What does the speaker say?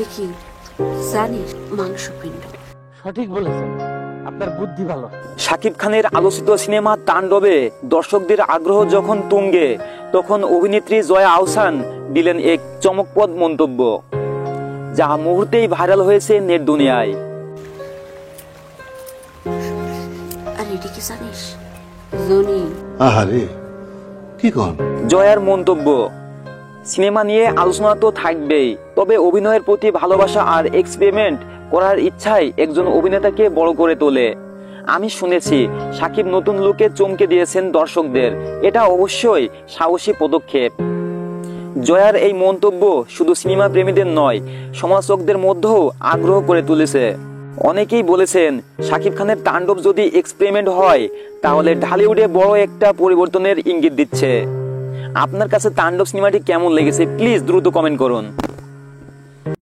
এটা কি জানিস? মাংসপিণ্ড। সঠিক বলেছেন, আপনার বুদ্ধি ভালো। শাকিব খানের আলোচিত সিনেমা তাণ্ডবে দর্শকদের আগ্রহ যখন তুঙ্গে, তখন অভিনেত্রী জয়া আহসান দিলেন এক চমকপ্রদ মন্তব্য, যা মুহূর্তেই ভাইরাল হয়েছে নেট দুনিয়ায়। আর এটা কি জানিস? জনি। আহারে কি কোন? জয়ার মন্তব্য, সিনেমা নিয়ে আলোচনা তো থাকবেই, তবে অভিনয়ের প্রতি ভালোবাসা আর এক্সপেরিমেন্ট করার ইচ্ছাই একজন অভিনেতাকে বড় করে তোলে। আমি শুনেছি শাকিব নতুন লুকে চমকে দিয়েছেন দর্শকদের, এটা অবশ্যই সাহসী পদক্ষেপ। জয়ার এই মন্তব্য শুধু সিনেমা প্রেমীদের নয়, সমালোচকদের মধ্যেও আগ্রহ করে তুলেছে। অনেকেই বলেছেন শাকিব খানের তাণ্ডব যদি এক্সপেরিমেন্ট হয় তাহলে ঢালিউডে বড় একটা পরিবর্তনের ইঙ্গিত দিচ্ছে। আপনার কাছে তাণ্ডব সিনেমাটি কেমন লেগেছে প্লিজ দ্রুত কমেন্ট করুন।